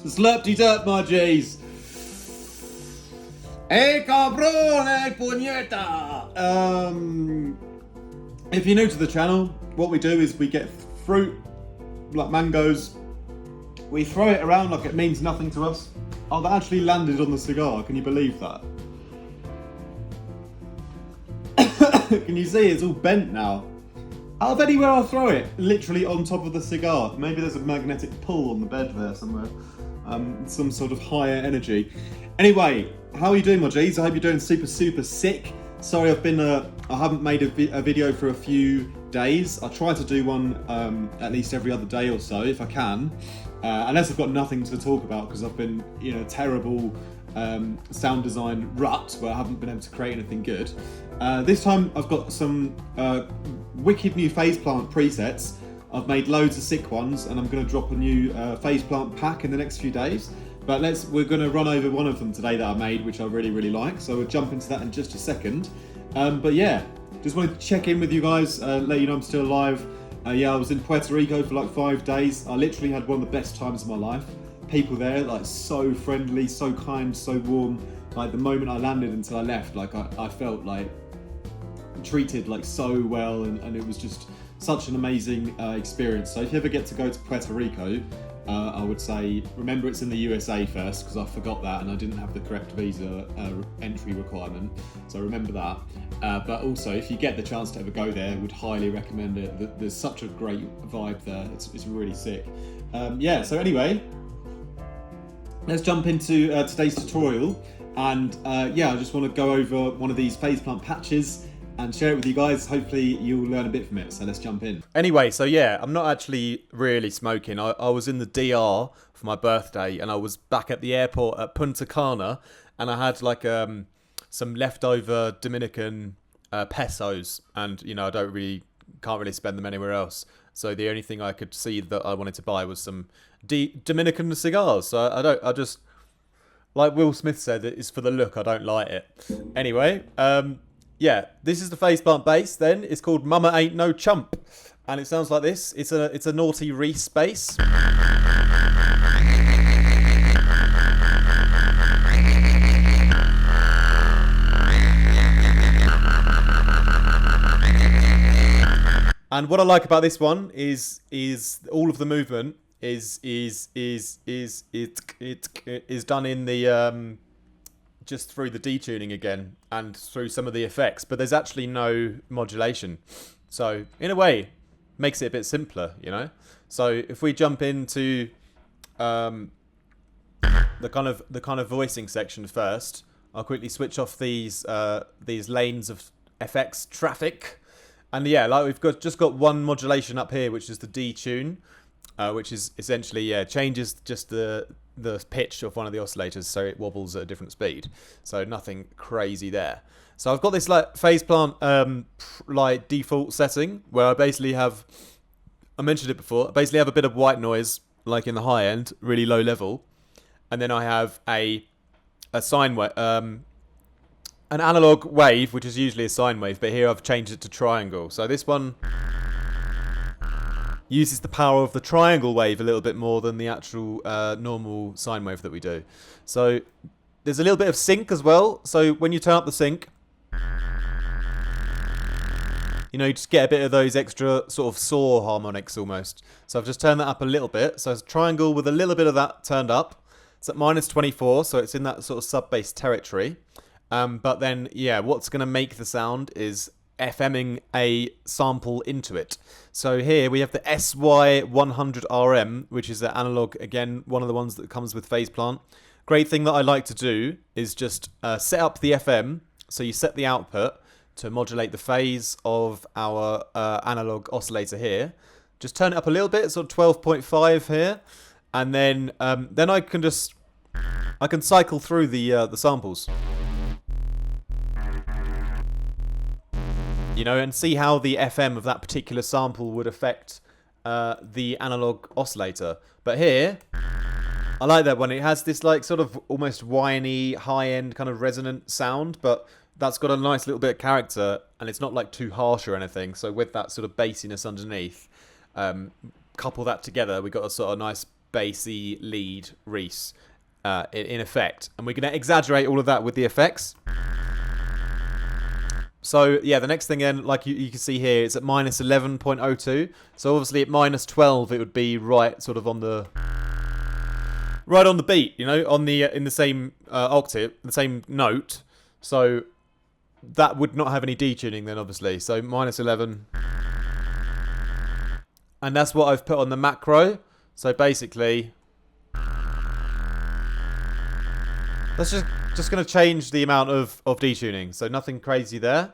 Slurped it up, my G's. Hey, cabrone, puñeta! If you're new to the channel, what we do is we get fruit, like mangoes, we throw it around like it means nothing to us. Oh, that actually landed on the cigar, can you believe that? Can you see it's all bent now? Out of anywhere I throw it, literally on top of the cigar. Maybe there's a magnetic pull on the bed there somewhere. Some sort of higher energy. Anyway, how are you doing, my G's? I hope you're doing super sick. Sorry, I haven't made a video for a few days. I try to do one at least every other day or so if I can, unless I've got nothing to talk about because I've been in a terrible sound design rut where I haven't been able to create anything good. This time I've got some wicked new phase plant presets. I've made loads of sick ones and I'm going to drop a new phase plant pack in the next few days. But we're going to run over one of them today that I made, which I really like. So we'll jump into that in just a second. But yeah, just wanted to check in with you guys, let you know I'm still alive. Yeah, I was in Puerto Rico for like 5 days. I literally had one of the best times of my life. People there, like so friendly, so kind, so warm. Like the moment I landed until I left, like I felt like treated like so well, and it was just such an amazing experience. So if you ever get to go to Puerto Rico, I would say remember it's in the USA first, because I forgot that and I didn't have the correct visa entry requirement, so remember that. But also if you get the chance to ever go there, I would highly recommend it. There's such a great vibe there, it's really sick. Yeah, so anyway, let's jump into today's tutorial, and yeah, I just want to go over one of these phase plant patches and share it with you guys. Hopefully you'll learn a bit from it, so let's jump in. Anyway, so yeah, I'm not actually really smoking. I was in the DR for my birthday and I was back at the airport at Punta Cana, and I had like some leftover Dominican pesos, and you know, I can't really spend them anywhere else. So the only thing I could see that I wanted to buy was some Dominican cigars. So I just, like Will Smith said, it's for the look, I don't light it. Anyway, yeah, this is the phase plant base then. It's called Mumma Ain't No Chump. And it sounds like this. It's a naughty Reese bass. And what I like about this one is all of the movement is done in the just through the detuning again and through some of the effects, but there's actually no modulation. So in a way, makes it a bit simpler, you know. So if we jump into the kind of voicing section first, I'll quickly switch off these lanes of FX traffic, and yeah, like we've just got one modulation up here, which is the detune, which is essentially changes just the pitch of one of the oscillators so it wobbles at a different speed. So nothing crazy there. So I've got this like phase plant like default setting where I basically have, I mentioned it before, I basically have a bit of white noise like in the high end, really low level, and then I have a sine wave, an analog wave, which is usually a sine wave, but here I've changed it to triangle. So this one uses the power of the triangle wave a little bit more than the actual normal sine wave that we do. So there's a little bit of sync as well. So when you turn up the sync, you know, you just get a bit of those extra sort of saw harmonics almost. So I've just turned that up a little bit. So it's a triangle with a little bit of that turned up. It's at -24, so it's in that sort of sub-bass territory. But then, yeah, what's going to make the sound is FMing a sample into it. So here we have the SY100RM, which is an analog, again, one of the ones that comes with phase plant. Great thing that I like to do is just set up the FM. So you set the output to modulate the phase of our analog oscillator here. Just turn it up a little bit, sort of 12.5 here, and then I can cycle through the samples. You know, and see how the FM of that particular sample would affect the analog oscillator. But here, I like that one. It has this like sort of almost whiny, high-end kind of resonant sound, but that's got a nice little bit of character, and it's not like too harsh or anything. So with that sort of bassiness underneath, couple that together, we got a sort of nice bassy lead Reese in effect. And we're going to exaggerate all of that with the effects. So yeah, the next thing then, like you can see here, it's at minus 11.02. So obviously at minus 12, it would be right sort of on the beat, you know, on the in the same octave, the same note. So that would not have any detuning then, obviously. So minus 11. And that's what I've put on the macro. So basically, that's just going to change the amount of detuning. So nothing crazy there.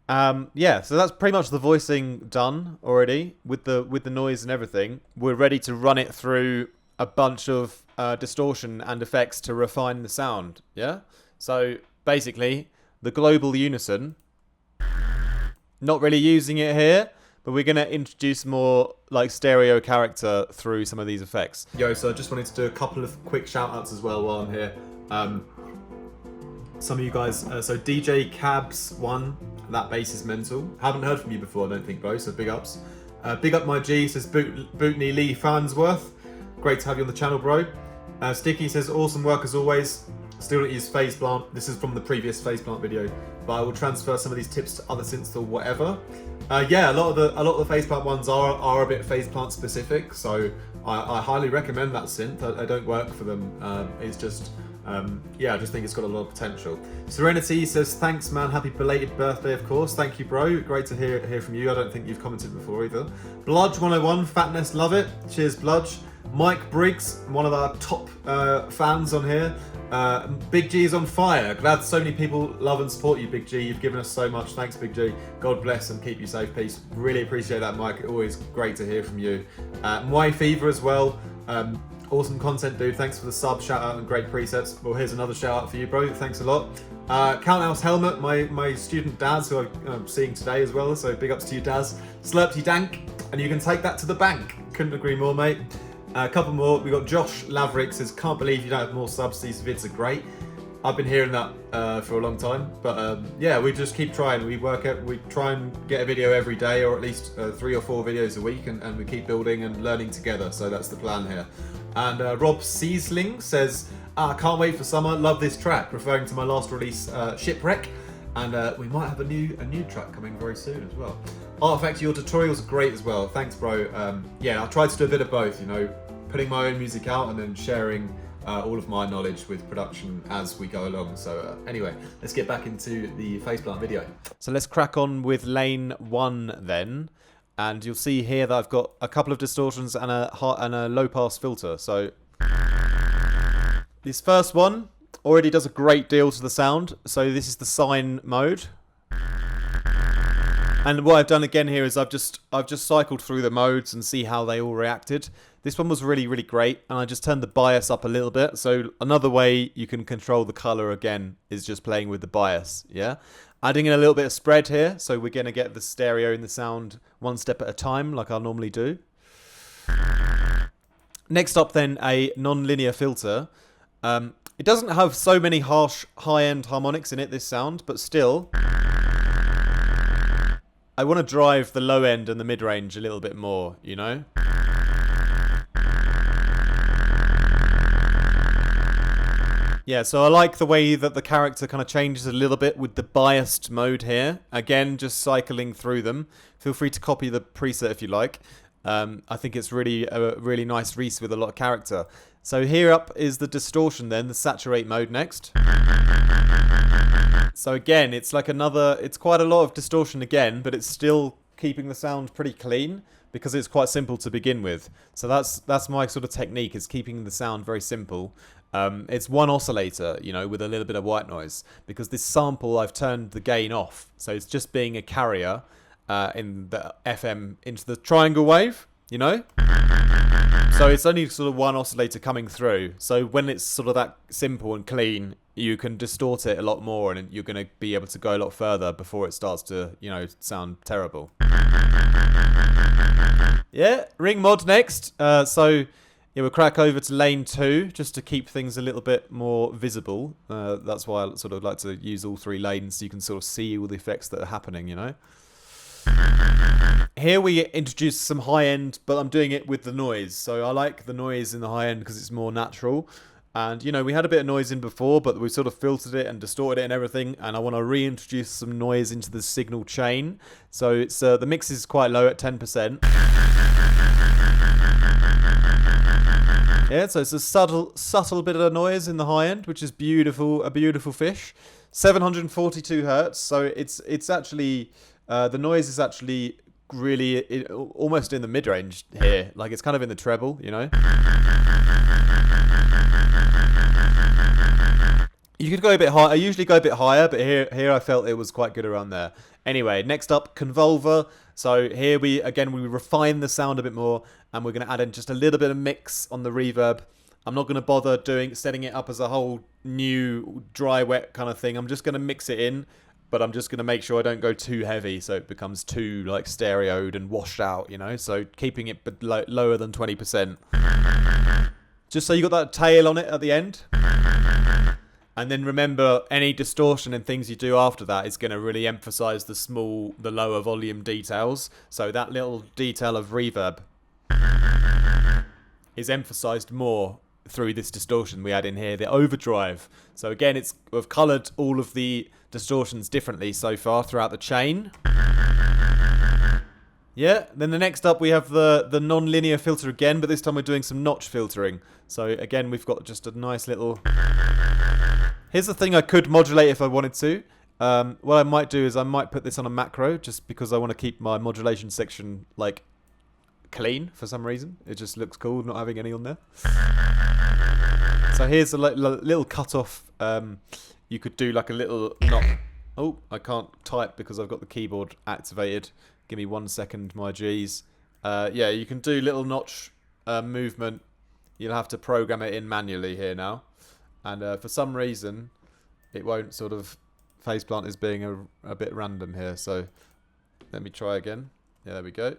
Yeah, so that's pretty much the voicing done already with the noise and everything. We're ready to run it through a bunch of distortion and effects to refine the sound. Yeah. So basically, the global unison. Not really using it here, but we're going to introduce more like stereo character through some of these effects. Yo, so I just wanted to do a couple of quick shout outs as well while I'm here. Some of you guys, so DJ Cabs1, that bass is mental. Haven't heard from you before, I don't think, bro, so big ups. Big up my G, says Bootney Lee Farnsworth. Great to have you on the channel, bro. Sticky says, awesome work as always. Still don't use phase plant. This is from the previous phase plant video, but I will transfer some of these tips to other synths or whatever. Yeah, a lot of the phase plant ones are a bit phase plant specific, so I highly recommend that synth. I don't work for them. It's just yeah, I just think it's got a lot of potential. Serenity says, thanks man, happy belated birthday of course. Thank you bro, great to hear from you. I don't think you've commented before either. Bludge 101, Fatness, love it. Cheers Bludge. Mike Briggs, one of our top fans on here. Big G is on fire. Glad so many people love and support you, Big G. You've given us so much. Thanks, Big G. God bless and keep you safe. Peace. Really appreciate that, Mike. Always great to hear from you. Mwai Fever as well. Awesome content, dude. Thanks for the sub, shout out, and great presets. Well, here's another shout out for you, bro. Thanks a lot. Counthouse Helmet, my student Daz, who I'm seeing today as well. So big ups to you, Daz. Slurpty Dank, and you can take that to the bank. Couldn't agree more, mate. A couple more. We got Josh Laverick says, can't believe you don't have more subs. These vids are great. I've been hearing that for a long time, but yeah, we just keep trying. We try and get a video every day, or at least 3 or 4 videos a week, and we keep building and learning together. So that's the plan here. And Rob Seisling says, can't wait for summer. Love this track, referring to my last release, Shipwreck. And we might have a new track coming very soon as well. Artifact, your tutorials are great as well. Thanks, bro. Yeah, I tried to do a bit of both, you know, putting my own music out and then sharing all of my knowledge with production as we go along. So anyway, let's get back into the faceplant video. So let's crack on with lane 1 then. And you'll see here that I've got a couple of distortions and a low pass filter. So this first one already does a great deal to the sound. So this is the sine mode. And what I've done again here is I've just cycled through the modes and see how they all reacted. This one was really, really great, and I just turned the bias up a little bit. So another way you can control the color again is just playing with the bias, yeah? Adding in a little bit of spread here, so we're gonna get the stereo and the sound one step at a time, like I normally do. Next up then, a non-linear filter. It doesn't have so many harsh high-end harmonics in it, this sound, but still, I want to drive the low end and the mid-range a little bit more, you know? Yeah, so I like the way that the character kind of changes a little bit with the biased mode here. Again, just cycling through them. Feel free to copy the preset if you like. I think it's really a really nice Reese with a lot of character. So here up is the distortion then, the saturate mode next. So again, it's like it's quite a lot of distortion again, but it's still keeping the sound pretty clean because it's quite simple to begin with. So that's my sort of technique, is keeping the sound very simple. It's one oscillator, you know, with a little bit of white noise, because this sample I've turned the gain off. So it's just being a carrier in the FM into the triangle wave, you know? So it's only sort of one oscillator coming through. So when it's sort of that simple and clean, you can distort it a lot more and you're going to be able to go a lot further before it starts to, you know, sound terrible. Yeah, ring mod next. So Yeah, we'll crack over to lane 2 just to keep things a little bit more visible. That's why I sort of like to use all 3 lanes so you can sort of see all the effects that are happening, you know. Here we introduce some high end, but I'm doing it with the noise. So I like the noise in the high end because it's more natural. And, you know, we had a bit of noise in before, but we sort of filtered it and distorted it and everything. And I want to reintroduce some noise into the signal chain. So it's the mix is quite low at 10%. Yeah, so it's a subtle bit of noise in the high end, which is beautiful, a beautiful fish. 742 hertz, so it's actually, the noise is actually really almost in the mid-range here. Like, it's kind of in the treble, you know? You could go a bit higher. I usually go a bit higher, but here I felt it was quite good around there. Anyway, next up, Convolver. So here we refine the sound a bit more, and we're going to add in just a little bit of mix on the reverb. I'm not going to bother setting it up as a whole new dry wet kind of thing. I'm just going to mix it in, but I'm just going to make sure I don't go too heavy so it becomes too like stereoed and washed out, you know. So keeping it lower than 20%. Just so you got that tail on it at the end. And then remember, any distortion and things you do after that is going to really emphasize the lower volume details. So that little detail of reverb is emphasized more through this distortion we add in here, the overdrive. So again, we've colored all of the distortions differently so far throughout the chain. Yeah, then the next up we have the non-linear filter again, but this time we're doing some notch filtering. So again, we've got just a nice little... Here's the thing I could modulate if I wanted to. What I might do is I might put this on a macro just because I want to keep my modulation section like clean for some reason. It just looks cool not having any on there. So here's a little cut off. You could do like a little knock. Oh, I can't type because I've got the keyboard activated. Give me 1 second, my G's. Yeah, you can do little notch movement. You'll have to program it in manually here now. And for some reason, it won't sort of... Faceplant is being a bit random here, so let me try again. Yeah, there we go.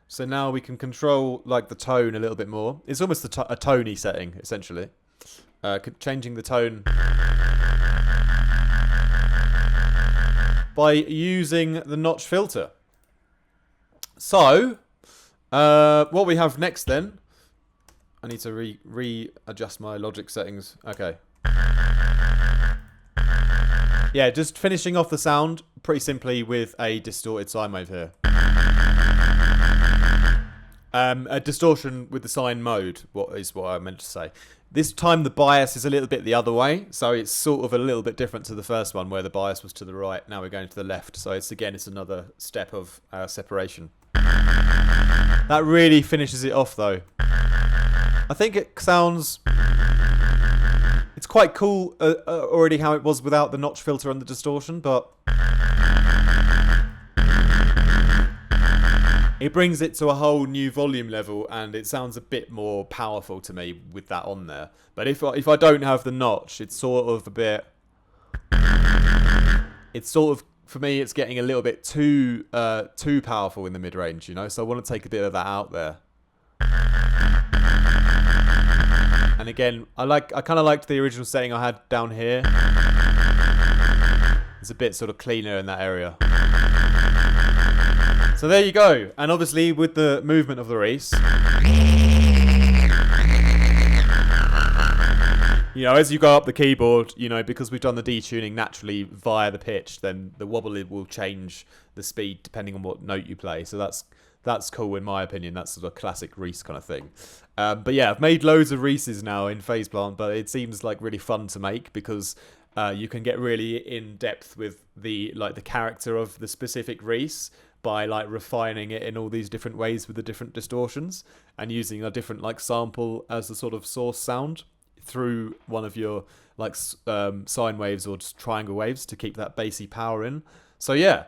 So now we can control like the tone a little bit more. It's almost a tony setting, essentially. Changing the tone by using the notch filter. So, what we have next then... I need to readjust my logic settings. Okay. Yeah, just finishing off the sound pretty simply with a distorted sine wave here. A distortion with the sine mode, what I meant to say. This time the bias is a little bit the other way, so it's sort of a little bit different to the first one where the bias was to the right. Now we're going to the left, so it's another step of separation. That really finishes it off though. I think it sounds... It's quite cool already how it was without the notch filter and the distortion, but... It brings it to a whole new volume level and it sounds a bit more powerful to me with that on there. But if I don't have the notch, it's sort of a bit... It's sort of... For me, it's getting a little bit too powerful in the mid-range, you know? So I want to take a bit of that out there. And again, I kind of liked the original setting I had down here. It's a bit sort of cleaner in that area. So there you go. And obviously with the movement of the Reese, you know, as you go up the keyboard, you know, because we've done the detuning naturally via the pitch, then the wobble will change the speed depending on what note you play. So that's cool in my opinion. That's sort of classic Reese kind of thing. But yeah, I've made loads of Reeses now in Faceplant, but it seems like really fun to make because you can get really in depth with the character of the specific Reese by like refining it in all these different ways with the different distortions and using a different like sample as the sort of source sound through one of your like sine waves or just triangle waves to keep that bassy power in. So yeah,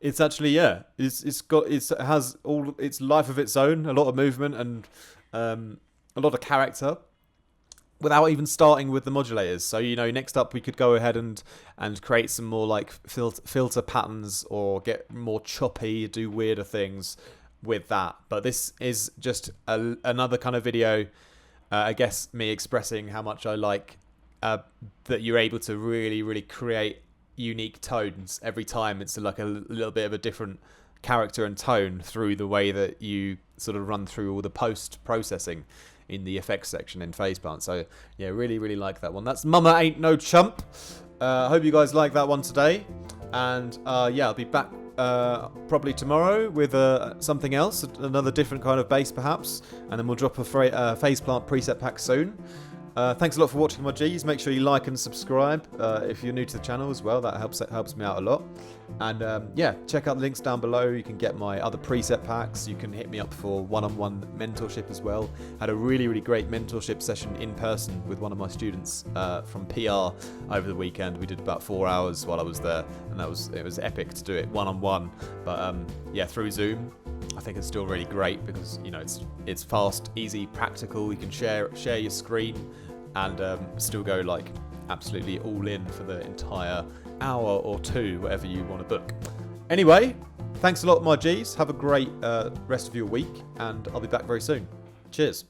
it's actually it has all its life of its own, a lot of movement and a lot of character without even starting with the modulators. So, you know, next up we could go ahead and create some more like filter patterns or get more choppy, do weirder things with that. But this is just another kind of video I guess me expressing how much I like that you're able to really create unique tones every time. It's like a little bit of a different character and tone through the way that you sort of run through all the post processing in the effects section in Faceplant. So yeah, really like that one. That's Mumma Ain't No Chump. I hope you guys like that one today, and yeah, I'll be back probably tomorrow with something else, another different kind of bass perhaps, and then we'll drop a Faceplant preset pack soon. Thanks a lot for watching, my G's. Make sure you like and subscribe if you're new to the channel as well. That helps me out a lot. And yeah, check out the links down below. You can get my other preset packs. You can hit me up for one-on-one mentorship as well. Had a really great mentorship session in person with one of my students from PR over the weekend. We did about 4 hours while I was there, and it was epic to do it one-on-one. But yeah, through Zoom, I think it's still really great because, you know, it's fast, easy, practical. You can share your screen and still go like absolutely all in for the entire hour or two, whatever you want to book. Anyway, thanks a lot, my G's. Have a great rest of your week, and I'll be back very soon. Cheers.